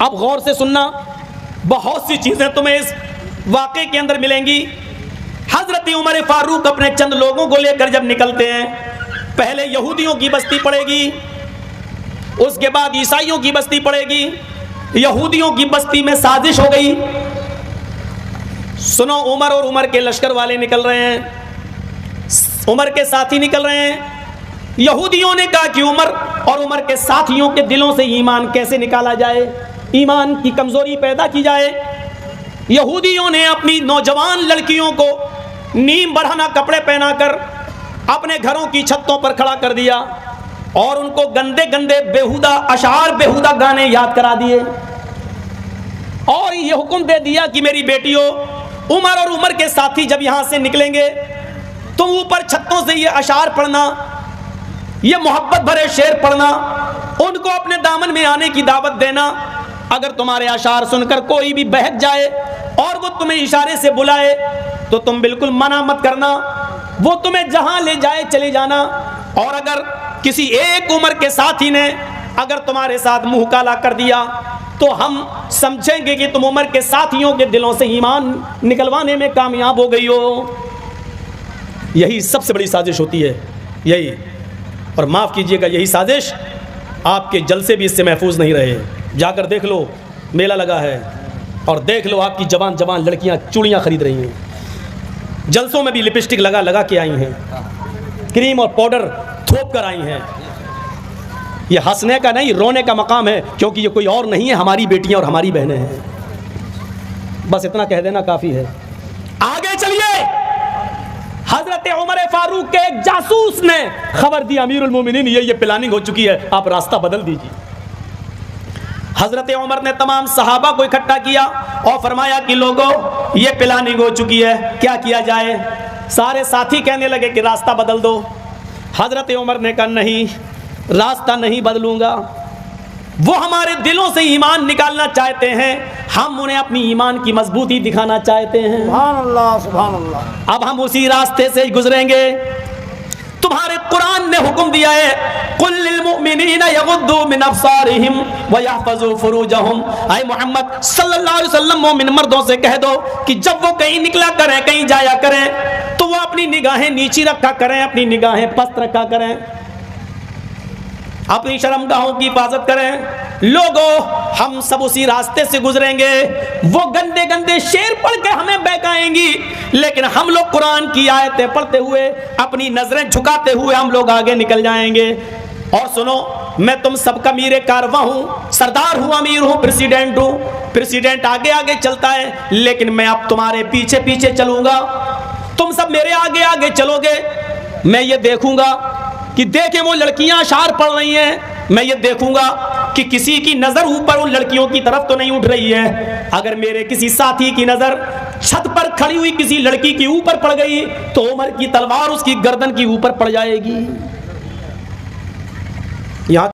अब गौर से सुनना, बहुत सी चीज़ें तुम्हें इस वाक़े के अंदर मिलेंगी। हज़रत उमर फारूक अपने चंद लोगों को लेकर जब निकलते हैं, पहले यहूदियों की बस्ती पड़ेगी, उसके बाद ईसाइयों की बस्ती पड़ेगी। यहूदियों की बस्ती में साजिश हो गई। सुनो, उमर और उमर के लश्कर वाले निकल रहे हैं, उमर के साथी निकल रहे हैं। यहूदियों ने कहा कि उमर और उमर के साथियों के दिलों से ईमान कैसे निकाला जाए, ईमान की कमज़ोरी पैदा की जाए। यहूदियों ने अपनी नौजवान लड़कियों को नीम बढ़ाना कपड़े पहनाकर अपने घरों की छतों पर खड़ा कर दिया और उनको गंदे गंदे बेहुदा अशार, बेहुदा गाने याद करा दिए और ये हुक्म दे दिया कि मेरी बेटियों, उमर और उमर के साथी जब यहाँ से निकलेंगे तुम ऊपर छतों से ये अशार पढ़ना, ये मोहब्बत भरे शेर पढ़ना, उनको अपने दामन में आने की दावत देना। अगर तुम्हारे अशार सुनकर कोई भी बहक जाए और वो तुम्हें इशारे से बुलाए तो तुम बिल्कुल मना मत करना, वो तुम्हें जहां ले जाए चले जाना। और अगर किसी एक उम्र के साथी ने अगर तुम्हारे साथ मुंह काला कर दिया तो हम समझेंगे कि तुम उम्र के साथियों के दिलों से ईमान निकलवाने में कामयाब हो गई हो। यही सबसे बड़ी साजिश होती है, यही। और माफ़ कीजिएगा, यही साजिश आपके जलसे भी इससे महफूज नहीं रहे। जाकर देख लो, मेला लगा है, और देख लो आपकी जवान जवान लड़कियां चूड़ियां खरीद रही हैं, जलसों में भी लिपस्टिक लगा लगा के आई हैं, क्रीम और पाउडर थोप कर आई हैं। ये हंसने का नहीं, रोने का मकाम है, क्योंकि ये कोई और नहीं है, हमारी बेटियां और हमारी बहनें हैं। बस इतना कह देना काफ़ी है। आगे चलिए। हजरत उमर फारूक के एक जासूस ने खबर दी, अमीरुल मोमिनीन ये प्लानिंग हो चुकी है, आप रास्ता बदल दीजिए। हजरत उमर ने तमाम सहाबा को इकट्ठा किया और फरमाया कि लोगों, ये प्लानिंग हो चुकी है, क्या किया जाए। सारे साथी कहने लगे कि रास्ता बदल दो। हजरत उमर ने कहा नहीं, रास्ता नहीं बदलूंगा। वो हमारे दिलों से ईमान निकालना चाहते हैं, हम उन्हें अपनी ईमान की मजबूती दिखाना चाहते हैं। सुभान अल्लाह, सुभान अल्लाह। अब हम उसी रास्ते से गुजरेंगे। तुम्हारे कुरान ने हुक्म दिया है, कुल लिल मुमिनीना यगुद्दू मिन अब्सारिहिम व यहफज़ू फुरूजहुम। आए मोहम्मद सल्लल्लाहु अलैहि वसल्लम, मोमिन मर्दों से कह दो कि जब वो कहीं निकला करें, कहीं जाया करें, तो वो अपनी निगाहें नीची रखा करें, अपनी निगाहें पस्त रखा करें, अपनी शर्मगाहों की हिफाजत करें। लोगों, हम सब उसी रास्ते से गुजरेंगे। वो गंदे गंदे शेर पढ़ के हमें बहकाएंगी, लेकिन हम लोग कुरान की आयतें पढ़ते हुए, अपनी नजरें झुकाते हुए हम लोग आगे निकल जाएंगे। और सुनो, मैं तुम सबका मीरे कारवां हूँ, सरदार हूँ, अमीर हूँ, प्रेसिडेंट हूँ। प्रेसिडेंट आगे आगे चलता है, लेकिन मैं अब तुम्हारे पीछे पीछे चलूंगा। तुम सब मेरे आगे आगे चलोगे, मैं ये देखूंगा कि देखें वो लड़कियां अशार पढ़ रही हैं, मैं ये देखूंगा कि किसी की नजर ऊपर उन लड़कियों की तरफ तो नहीं उठ रही है। अगर मेरे किसी साथी की नजर छत पर खड़ी हुई किसी लड़की के ऊपर पड़ गई तो उमर की तलवार उसकी गर्दन की ऊपर पड़ जाएगी। यहाँ